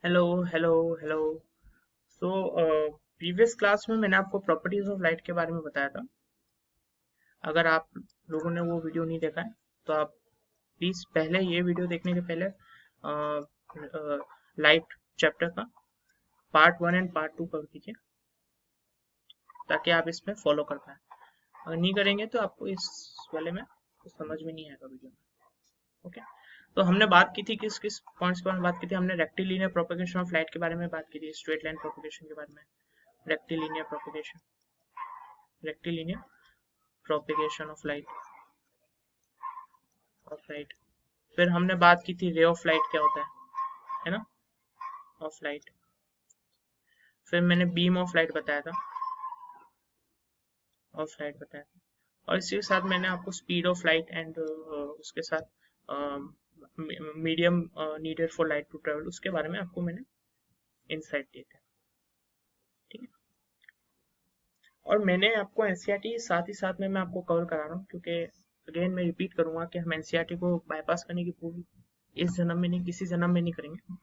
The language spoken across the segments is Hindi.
Hello hello hello. So previous class में मैंने आपको प्रॉपर्टीज ऑफ लाइट के बारे में बताया था। अगर आप लोगों ने वो वीडियो नहीं देखा है तो आप प्लीज पहले ये वीडियो देखने के पहले लाइट चैप्टर का पार्ट 1 एंड पार्ट 2 कर दीजिए ताकि आप इसमें फॉलो कर पाए। अगर नहीं करेंगे तो आपको इस वाले में कुछ समझ में नहीं आएगा वीडियो में। ओके। तो हमने बात की थी किस किस पॉइंट्स के बारे में बात की थी। हमने रेक्टिलिनियर प्रोपगेशन ऑफ लाइट के बारे में बात की थी, स्ट्रेट लाइन प्रोपगेशन के बारे में, rectilinear propagation, rectilinear propagation of light. फिर हमने बात की थी रे ऑफ लाइट क्या होता है ना, ऑफ लाइट। फिर मैंने बीम ऑफ लाइट बताया था, ऑफ लाइट बताया था। और इसी के साथ मैंने आपको स्पीड ऑफ लाइट एंड उसके साथ medium needed for light to travel उसके बारे में आपको मैंने इंसाइट दिए थे। ठीक है। और मैंने आपको एनसीईआरटी साथ ही साथ में मैं आपको कवर करा रहा हूँ क्योंकि अगेन मैं रिपीट करूंगा कि हम एनसीईआरटी को बाईपास करने की पूरी इस जन्म में नहीं, किसी जन्म में नहीं करेंगे।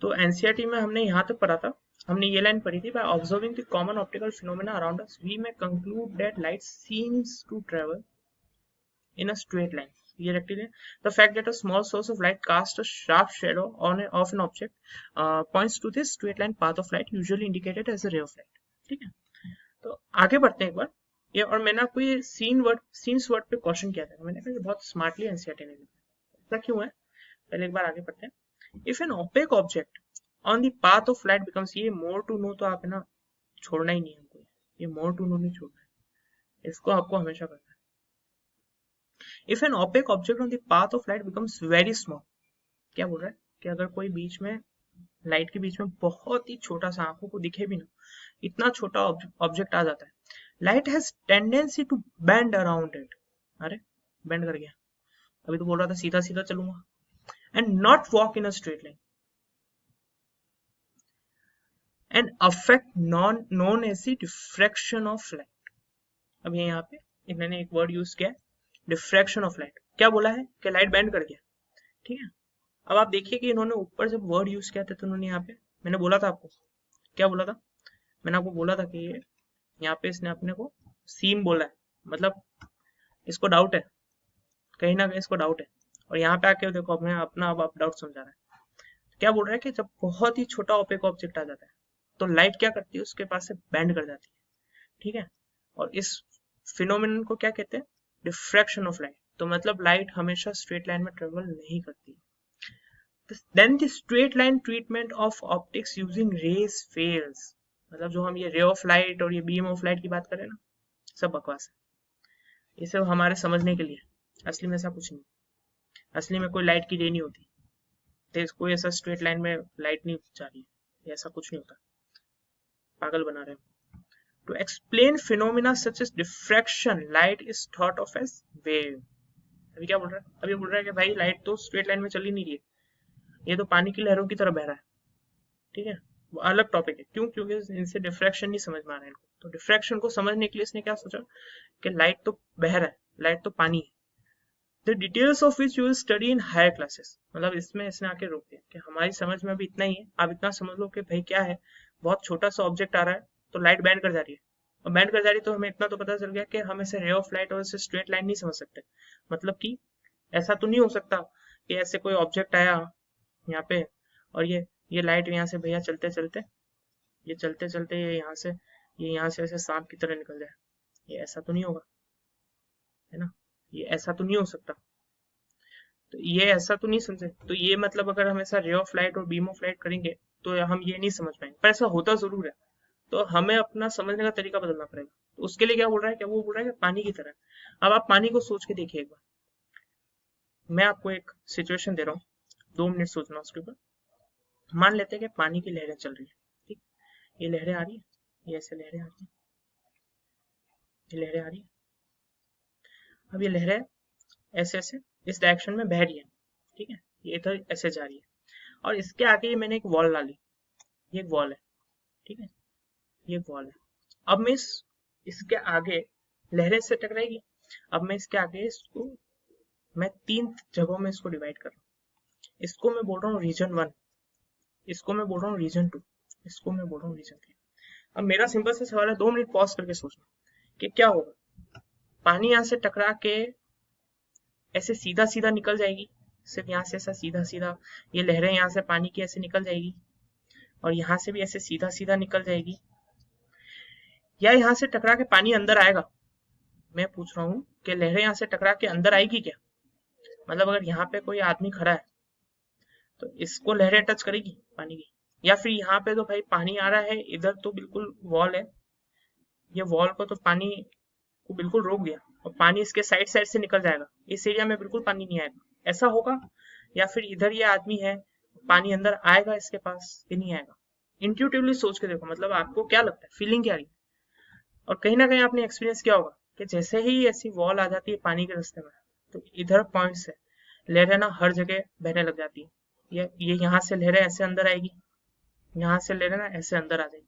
तो एनसीईआरटी में हमने यहाँ तक पढ़ा था, हमने ये लाइन पढ़ी थी, by observing the common optical phenomena around us we may conclude that light seems to travel in a straight line. ये rectilinear, the fact that a small source of light casts a sharp shadow of an object points to this straight line path of light usually indicated as a ray of light. ठीक है। तो आगे बढ़ते हैं एक बार। ये और मैंने आपको ये सीन्स वर्ड पे क्वेश्चन किया था, मैंने कहा बहुत स्मार्टली एनसीईआरटी ने लिखा। ऐसा क्यों है, पहले एक बार आगे बढ़ते हैं। If an opaque object on the path of light becomes, ये मोर टू नो तो आप है ना छोड़ना ही नहीं है हमको, ये मोर टू नो नहीं छोड़ना है, इसको आपको हमेशा करना है। If an opaque object on the path of light becomes very small, क्या बोल रहा है कि अगर कोई बीच में लाइट के बीच में बहुत ही छोटा सा, आंखों को दिखे भी ना इतना छोटा ऑब्जेक्ट आ जाता है, light has tendency to bend around it. अरे बेंड कर गया, अभी तो बोल रहा था सीधा सीधा चलूंगा, and not walk in a straight line, and effect known as diffraction of light. अब ये यहाँ पे इन्होंने एक वर्ड यूज किया है, डिफ्रैक्शन ऑफ लाइट। क्या बोला है कि लाइट बेंड कर गया। ठीक है। अब आप देखिए कि इन्होंने ऊपर जब वर्ड यूज किया था तो उन्होंने यहाँ पे, मैंने बोला था आपको, क्या बोला था, मैंने आपको बोला था कि यहाँ पे इसने अपने को सीम बोला है, मतलब इसको डाउट है, कहीं ना कहीं इसको डाउट है। और यहाँ पे आके देखो अपने अपना अब आप डाउट समझा रहा है। क्या बोल रहा है कि जब बहुत ही छोटा ओपेक ऑब्जेक्ट आ जाता है तो लाइट क्या करती है, उसके पास से बेंड कर जाती है। ठीक है। और इस फिनोमिनन को क्या कहते हैं, डिफ्रैक्शन ऑफ लाइट। तो मतलब लाइट हमेशा स्ट्रेट लाइन में ट्रेवल नहीं करती। Then the straight line treatment of optics using rays fails. मतलब जो हम ये रे ऑफ लाइट और ये बीम ऑफ लाइट की बात करें ना, सब बकवास है, ये सब हमारे समझने के लिए। असली में ऐसा कुछ नहीं, असली में कोई लाइट की रे नहीं होती, तो कोई ऐसा स्ट्रेट लाइन में लाइट नहीं जा रही है, ऐसा कुछ नहीं होता, पागल बना रहे हैं। To explain phenomena such as diffraction light is thought of as wave. अभी क्या बोल रहा है, अभी बोल रहा है कि भाई लाइट तो स्ट्रेट लाइन में चल ही नहीं रही है, ये तो पानी की लहरों की तरह बह रहा है। ठीक है। वो अलग टॉपिक है, क्यों, क्योंकि इनसे डिफ्रैक्शन नहीं समझ में आ रहा है इनको। तो डिफ्रैक्शन को समझने के लिए इसने क्या सोचा कि लाइट तो बह रहा है, लाइट तो पानी है, the details of which you will study in higher classes. मतलब इसमें इसने आके रोक दिया कि हमारी समझ में अभी इतना ही है, आप इतना समझ लो कि भाई क्या है, बहुत छोटा सा ऑब्जेक्ट आ रहा है तो लाइट बैंड कर जा रही है, और बैंड कर जा रही है तो हमें इतना तो पता चल गया कि हम इसे रे ऑफ लाइट और इसे स्ट्रेट लाइन नहीं समझ सकते। मतलब कि ऐसा तो नहीं हो सकता कि ऐसे कोई ऑब्जेक्ट आया यहाँ पे और ये लाइट यहाँ से भैया चलते चलते, ये चलते चलते ये यहाँ से ऐसे सांप की तरह निकल जाए, ये ऐसा तो नहीं होगा, है ना, ये ऐसा तो नहीं हो सकता। तो ये ऐसा तो नहीं समझे, तो ये मतलब अगर हम ऐसा रे ऑफ लाइट और बीम ऑफ लाइट करेंगे तो हम ये नहीं समझ पाएंगे, पर ऐसा होता जरूर है। तो हमें अपना समझने का तरीका बदलना पड़ेगा। तो उसके लिए क्या बोल रहा है, क्या वो बोल रहा है कि पानी की तरह। अब आप पानी को सोच के देखिए एक बार, मैं आपको एक सिचुएशन दे रहा हूँ, 2 मिनट सोचना उसके ऊपर। मान लेते हैं कि पानी की लहरें चल रही है, ठीक, ये लहरें आ रही है, ये ऐसे लहरें आ रही है, ये लहरें आ रही है। अब ये लहरें ऐसे ऐसे इस डायरेक्शन में बह रही है, ठीक है, ये इधर ऐसे जा रही है, और इसके आगे ये मैंने एक वॉल डाली, ये एक वॉल है, ठीक है, ये वॉल है। अब मैं इसके आगे लहरें से टकराएगी। अब मैं इसके आगे इसको मैं 3 जगहों में इसको डिवाइड कर रहा हूँ। इसको मैं बोल रहा हूँ रीजन 1, इसको मैं बोल रहा हूँ रीजन 2, इसको मैं बोल रहा हूँ रीजन 3। अब मेरा सिंपल सा सवाल है, 2 मिनट पॉज करके सोचना कि क्या होगा। पानी यहाँ से टकरा के ऐसे सीधा सीधा निकल जाएगी, सिर्फ यहाँ से ऐसा सीधा सीधा, ये लहरें यहाँ से पानी की ऐसे निकल जाएगी और यहाँ से भी ऐसे सीधा सीधा निकल जाएगी, या यहाँ से टकरा के पानी अंदर आएगा। मैं पूछ रहा हूँ कि लहरें यहाँ से टकरा के अंदर आएगी क्या, मतलब अगर यहाँ पे कोई आदमी खड़ा है तो इसको लहरें टच करेगी पानी की, या फिर यहाँ पे तो भाई पानी आ रहा है, इधर तो बिल्कुल वॉल है, ये वॉल को तो पानी को बिल्कुल रोक दिया और पानी इसके साइड साइड से निकल जाएगा, इस एरिया में बिल्कुल पानी नहीं आएगा, ऐसा होगा। या फिर इधर ये आदमी है, पानी अंदर आएगा इसके पास कि नहीं आएगा। इंट्यूटिवली सोच के देखो, मतलब आपको क्या लगता है, फीलिंग क्या रही। और कहीं ना कहीं आपने एक्सपीरियंस किया होगा कि जैसे ही ऐसी वॉल आ जाती है पानी के रास्ते में, तो इधर पॉइंट से लहरें ना हर जगह बहने लग जाती है। ये यहाँ से लहरें ऐसे अंदर आएगी, यहाँ से लहरें ना ऐसे अंदर आ जाएगी,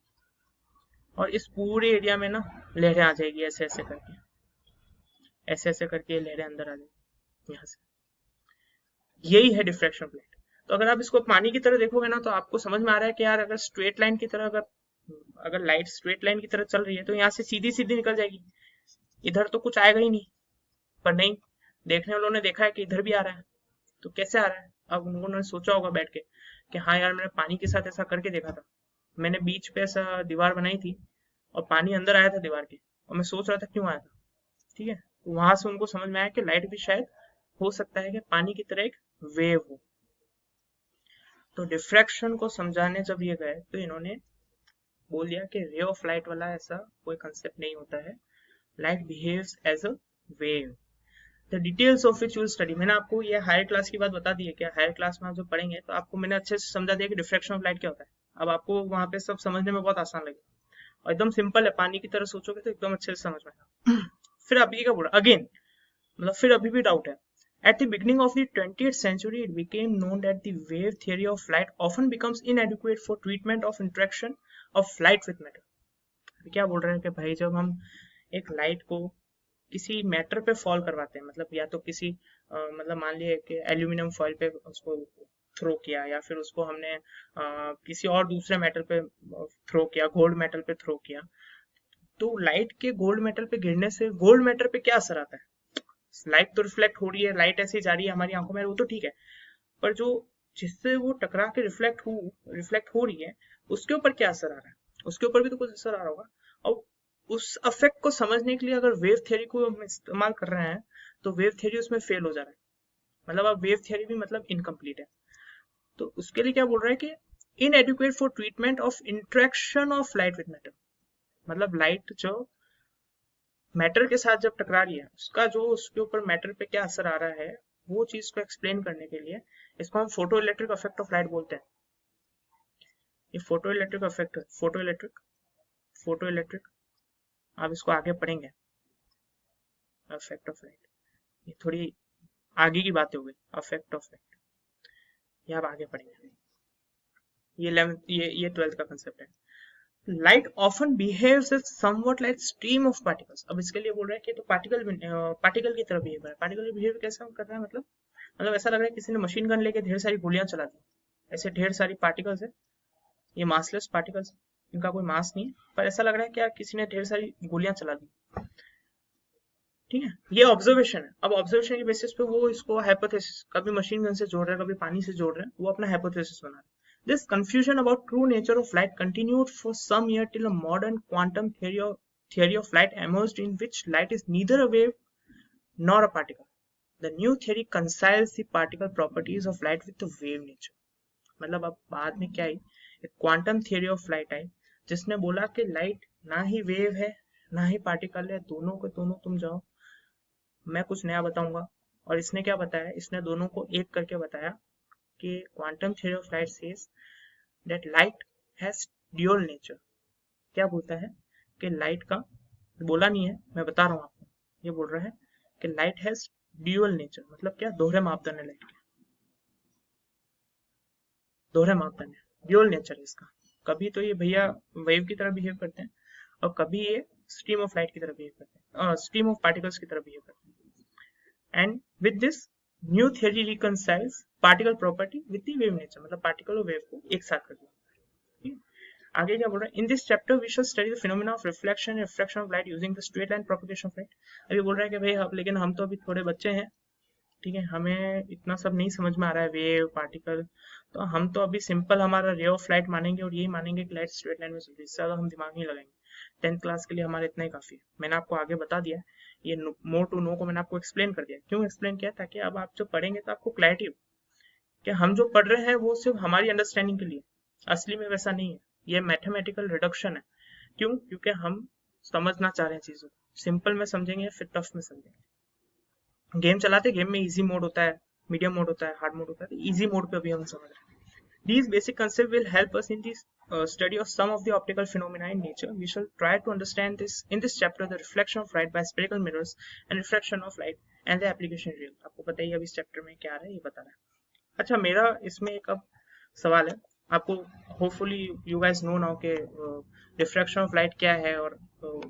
और इस पूरे एरिया में ना लहरें आ जाएगी ऐसे ऐसे करके, ऐसे ऐसे करके लहरें अंदर आ जाएगी यहाँ से। यही है डिफ्रैक्शन ऑफ लाइट। तो अगर आप इसको पानी की तरह देखोगे ना, तो आपको समझ में आ रहा है कि यार अगर स्ट्रेट लाइन की तरह, अगर लाइट स्ट्रेट लाइन की तरह चल रही है तो यहाँ से सीधी सीधी निकल जाएगी, इधर तो कुछ आएगा ही नहीं। पर नहीं, देखने वालों ने देखा है कि इधर भी आ रहा है, तो कैसे आ रहा है। अब उन्होंने सोचा होगा बैठ के कि हाँ यार, मैंने पानी के साथ ऐसा करके देखा था, मैंने बीच पे ऐसा दीवार बनाई थी और पानी अंदर आया था दीवार के, और मैं सोच रहा था क्यों आया था। ठीक है, तो वहां से उनको समझ में आया कि लाइट भी शायद हो सकता है कि पानी की तरह एक वेव हो। तो डिफ्रैक्शन को समझाने जब ये गए तो इन्होंने बोल दिया कि रे ऑफ लाइट वाला ऐसा कोई कंसेप्ट नहीं होता है, light behaves as a wave, the details of which will study. मैंने आपको ये हायर क्लास की बात बता दी है, क्या हायर क्लास में आप जब पढ़ेंगे तो आपको मैंने अच्छे से समझा दिया कि डिफ्रैक्शन ऑफ लाइट क्या होता है। अब आपको वहां पे सब समझने में बहुत आसान लगेगा और एकदम सिंपल है, पानी की तरह सोचोगे तो एकदम अच्छे से समझ में आएगा। फिर अभी क्या बोला अगेन, मतलब फिर अभी भी डाउट है। At the beginning of the 20th century, it became known that the wave theory of light often becomes inadequate for treatment of interaction of light with matter. क्या बोल रहे हैं कि भाई जब हम एक लाइट को किसी मैटर पे फॉल करवाते हैं, मतलब या तो किसी मतलब मान लिया कि एल्यूमिनियम फॉइल पे उसको थ्रो किया, या फिर उसको हमने किसी और दूसरे मेटल पे थ्रो किया, गोल्ड मेटल पे थ्रो किया, तो लाइट के गोल्ड मेटल पे गिरने से गोल्ड मेटल पे क्या असर आता है। लाइट तो रिफ्लेक्ट हो रही है, लाइट ऐसे ही जा रही है हमारी आंखों में, वो तो ठीक है, पर जो जिससे वो टकरा के रिफ्लेक्ट हो रही है, उसके ऊपर क्या असर आ रहा है, उसके ऊपर भी तो कुछ असर आ रहा होगा। और उस अफेक्ट को समझने के लिए अगर वेव थियरी को हम इस्तेमाल कर रहे हैं, तो वेव थियरी उसमें फेल हो जा रहा है, मतलब अब वेव थियरी भी मतलब इनकम्प्लीट है। तो उसके लिए क्या बोल रहा है कि इनएडिक्वेट for treatment of interaction of light with matter, मतलब लाइट जो मैटर के साथ जब टकरा रही है, उसका जो उसके ऊपर मैटर पे क्या असर आ रहा है, वो चीज को एक्सप्लेन करने के लिए इसको हम photo electric effect of light बोलते हैं। ये photo electric effect, photo electric आप इसको आगे पढ़ेंगे, इफेक्ट ऑफ लाइट, ये थोड़ी आगे की बातें हो गई। इफेक्ट ऑफ लाइट ये आप आगे पढ़ेंगे, ये 11th ये 12th का कंसेप्ट है। Light often behaves as something like stream of particles. अब इसके लिए बोल रहा है कि तो पार्टिकल की तरह बिहेव कर रहा है। पार्टिकल बिहेव कैसे कर रहा है, मतलब ऐसा लग रहा है किसी ने मशीन गन लेके ढेर सारी गोलियां चला दी, ऐसे ढेर सारी पार्टिकल्स है, ये मासलेस पार्टिकल्स, इनका कोई मास नहीं है, पर ऐसा लग रहा है कि किसी ने ढेर सारी गोलियां चला दी। ठीक है, ये ऑब्जर्वेशन है। अब ऑब्जर्वेशन के बेसिस पे वो इसको हाइपोथेसिस, कभी मशीन गन से जोड़ रहे हैं, कभी पानी से जोड़ रहे हैं, वो अपना हाइपोथेसिस बना रहे हैं। This confusion about true nature of light continued for some years till a modern quantum theory of light emerged, in which light is neither a wave nor a particle. The new theory reconciles the particle properties of light with the wave nature. मतलब अब बाद में क्या आई, एक क्वांटम थियरी ऑफ लाइट आई, जिसने बोला कि लाइट ना ही वेव है ना ही पार्टिकल है, दोनों के दोनों तुम जाओ, मैं कुछ नया बताऊंगा। और इसने क्या बताया, इसने दोनों को एक करके बताया कि quantum theory of light says that light has dual nature. क्या बोलता है कि लाइट का, बोला नहीं है, मैं बता रहा हूँ आपको, ये बोल रहा है कि लाइट हैज ड्यूअल नेचर, मतलब क्या, दोहरे मापदंड है लाइट के, दोहरे मापदंड है, ड्यूअल नेचर है इसका। कभी तो ये भैया वेव की तरह बिहेव करते हैं और कभी ये स्ट्रीम ऑफ लाइट की तरह बिहेव करते हैं, और स्ट्रीम ऑफ पार्टिकल्स की तरह बिहेव करते हैं। And with this, new theory reconciles particle property with the wave nature, मतलब पार्टिकल और वेव को एक साथ कर दिया। ठीक है, आगे क्या बोल रहा है, in this chapter we shall study the phenomena of reflection, refraction of light using the straight line propagation of light. अभी बोल रहा है कि भाई लेकिन हम तो अभी थोड़े बच्चे हैं, ठीक है, हमें इतना सब नहीं समझ में आ रहा है, वेव पार्टिकल, तो हम तो अभी सिंपल हमारा रे ऑफ लाइट मानेंगे और यही मानेंगे कि लाइट स्ट्रेट लाइन में चलती है, इससे ज्यादा हम दिमाग नहीं लगाएंगे। 10th क्लास के लिए हमारे इतना ही काफी है। मैंने आपको आगे बता दिया, ये मोर टू नो को मैंने आपको एक्सप्लेन कर दिया। क्यों एक्सप्लेन किया? ताकि अब आप जो पढ़ेंगे तो आपको क्लैरिटी हो कि हम जो पढ़ रहे हैं वो सिर्फ हमारी अंडरस्टैंडिंग के लिए, असली में वैसा नहीं है, ये मैथमेटिकल रिडक्शन है। क्यों? क्योंकि हम समझना चाह रहे हैं चीजों को, सिंपल में समझेंगे फिर टफ में समझेंगे। गेम चलाते, गेम में इजी मोड होता है, मीडियम मोड होता है, हार्ड मोड होता है, तो इजी मोड पे अभी हम समझ रहे हैं। These basic concepts will help us in the study of some of the optical phenomena in nature. We shall try to understand this in this chapter, the reflection of light by spherical mirrors and refraction of light and the application real. आपको पता ही है अभी इस चैप्टर में क्या आ रहा है, ये बता रहा है। अच्छा, मेरा इसमें एक अब सवाल है आपको, hopefully you guys know now के रिफ्रैक्शन ऑफ लाइट क्या है और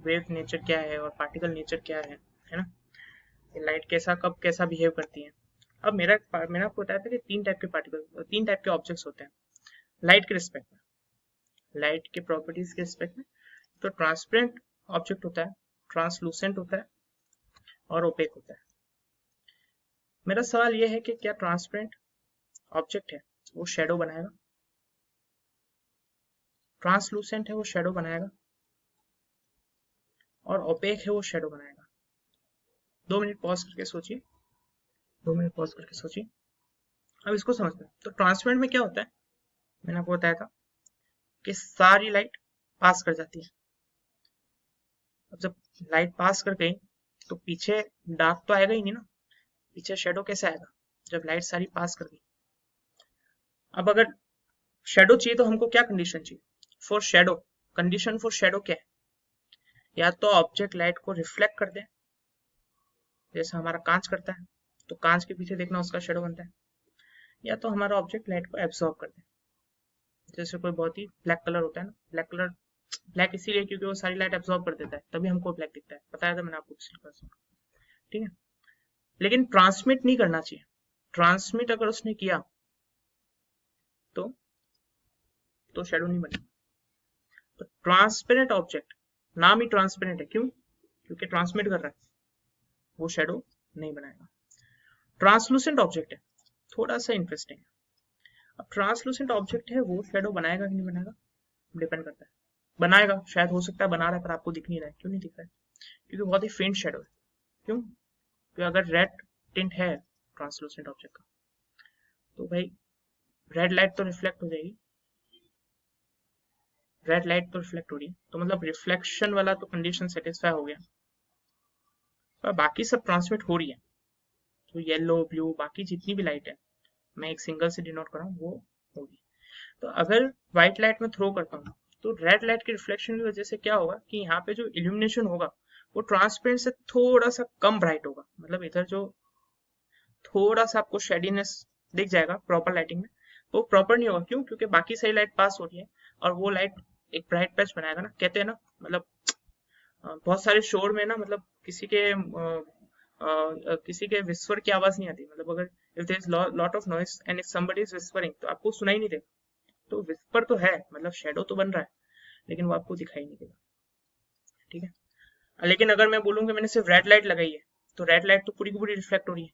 वेव नेचर क्या है और पार्टिकल नेचर क्या है ना, लाइट कैसा कब कैसा बिहेव करती है। अब मैंने आपको बताया था कि तीन टाइप के ऑब्जेक्ट्स होते हैं लाइट के रिस्पेक्ट में, लाइट के प्रॉपर्टीज के रिस्पेक्ट में। तो ट्रांसपेरेंट ऑब्जेक्ट होता है, ट्रांसलूसेंट होता है और ओपेक होता है। मेरा सवाल यह है कि क्या ट्रांसपेरेंट ऑब्जेक्ट है वो शेडो बनाएगा, ट्रांसलूसेंट है वो शेडो बनाएगा, और ओपेक है वो शेडो बनाएगा। 2 मिनट पॉज करके सोचिए, 2 मिनट पॉज करके सोचिए। अब इसको समझते हैं। तो ट्रांसपेरेंट में क्या होता है, मैंने आपको बताया था कि सारी लाइट पास कर जाती है। अब जब लाइट पास कर गई तो पीछे डार्क तो आएगा ही नहीं ना, पीछे शेडो कैसे आएगा जब लाइट सारी पास कर गई। अब अगर शेडो चाहिए तो हमको क्या कंडीशन चाहिए for shadow, condition for shadow क्या है, या तो ऑब्जेक्ट लाइट को रिफ्लेक्ट कर दे, जैसे हमारा कांच करता है, तो कांच के पीछे देखना उसका शेडो बनता है, या तो हमारा ऑब्जेक्ट लाइट को एब्सॉर्ब कर दे, जैसे कोई बहुत ही ब्लैक कलर होता है ना, ब्लैक कलर ब्लैक इसीलिए क्योंकि वो सारी लाइट एब्सॉर्ब कर देता है, तभी हमको ब्लैक दिखता है, बताया था मैंने आपको पिछली क्लास में, ठीक है। लेकिन ट्रांसमिट नहीं करना चाहिए, ट्रांसमिट अगर उसने किया तो शेडो नहीं बनेगा। तो ट्रांसपेरेंट ऑब्जेक्ट, नाम ही ट्रांसपेरेंट है, क्यों? क्योंकि ट्रांसमिट कर रहा है, वो शेडो नहीं बनाएगा। ट्रांसलूसेंट ऑब्जेक्ट है, थोड़ा सा इंटरेस्टिंग है। अब ट्रांसलूसेंट ऑब्जेक्ट है वो शेडो बनाएगा कि नहीं बनाएगा, डिपेंड करता है। बनाएगा, शायद हो सकता है बना रहा है पर आपको दिख नहीं रहा है। क्यों नहीं दिख रहा है? क्योंकि बहुत ही फेंट शेडो है। क्यों? क्योंकि अगर रेड टिंट है ट्रांसलूसेंट ऑब्जेक्ट का तो भाई रेड लाइट तो रिफ्लेक्ट हो जाएगी, रेड लाइट तो रिफ्लेक्ट हो रही है, तो मतलब रिफ्लेक्शन वाला तो कंडीशन सेटिस्फाई हो गया, पर बाकी सब ट्रांसमिट हो रही है। तो येलो ब्लू बाकी जितनी भी लाइट है, मैं एक सिंगल से डिनोट कर रहा हूँ, वो होगी। तो अगर व्हाइट लाइट में थ्रो करता हूँ तो रेड लाइट के रिफ्लेक्शन की वजह से क्या होगा कि यहाँ पे जो इल्यूमिनेशन होगा वो ट्रांसपेरेंट से थोड़ा सा कम ब्राइट होगा, मतलब इधर जो थोड़ा सा आपको शेडीनेस दिख जाएगा प्रॉपर लाइटिंग में, वो प्रॉपर नहीं होगा। क्यों? क्योंकि बाकी सारी लाइट पास हो रही है और वो लाइट एक ब्राइट पैच बनाएगा ना, कहते हैं ना, मतलब बहुत सारे शोर में ना, मतलब किसी के विस्पर की आवाज नहीं आती, मतलब अगर if there is lot of noise and if somebody is whispering तो आपको सुनाई नहीं देगा, तो विस्पर तो है, मतलब शेडो तो बन रहा है लेकिन वो आपको दिखाई नहीं देगा, ठीक है। लेकिन अगर मैं बोलूँ कि मैंने सिर्फ रेड लाइट लगाई है तो रेड लाइट तो पूरी की पूरी रिफ्लेक्ट हो रही है,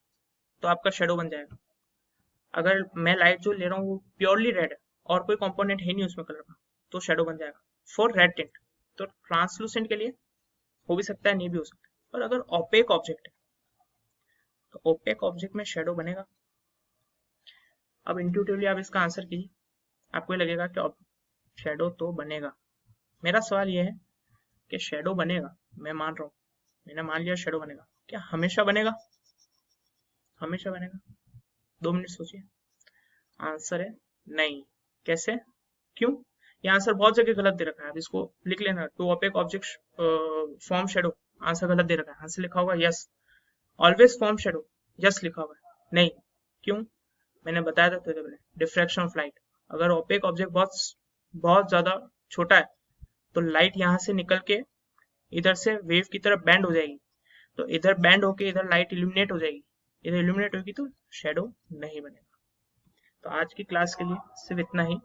तो आपका शेडो बन जाएगा। अगर मैं लाइट जो ले रहा हूँ वो प्योरली रेड है और कोई कंपोनेंट है नहीं उसमें कलर का, तो शेडो बन जाएगा फॉर रेड टिंट। तो ट्रांसलूसेंट के लिए हो भी सकता है, नहीं भी हो सकता है। और अगर ओपेक ऑब्जेक्ट है तो ओपेक ऑब्जेक्ट में शेडो बनेगा। अब इंट्यूटिवली आप इसका आंसर कीजिए, आपको लगेगा कि शेडो तो बनेगा। मेरा सवाल यह है कि शेडो बनेगा, मैं मान रहा हूँ, मैंने मान लिया शेडो बनेगा, क्या हमेशा बनेगा? हमेशा बनेगा? 2 मिनट सोचिए। आंसर है नहीं। कैसे? क्यों? ये आंसर बहुत जगह गलत दे रखा है, अब इसको लिख लेना, do opaque object form shadow, answer गलत दे रखा है। आंसर लिखा होगा yes, always form shadow, yes लिखा हुआ है, नहीं। क्यों? मैंने बताया था तो डिफ्रैक्शन ऑफ लाइट, अगर ओपेक ऑब्जेक्ट बहुत ज्यादा छोटा है तो लाइट यहाँ से निकल के इधर से वेव की तरफ बैंड हो जाएगी, तो इधर बैंड होके इधर लाइट इल्यूमिनेट हो जाएगी, इधर इल्यूमिनेट होगी तो शेडो नहीं बनेगा। तो आज की क्लास के लिए सिर्फ इतना ही।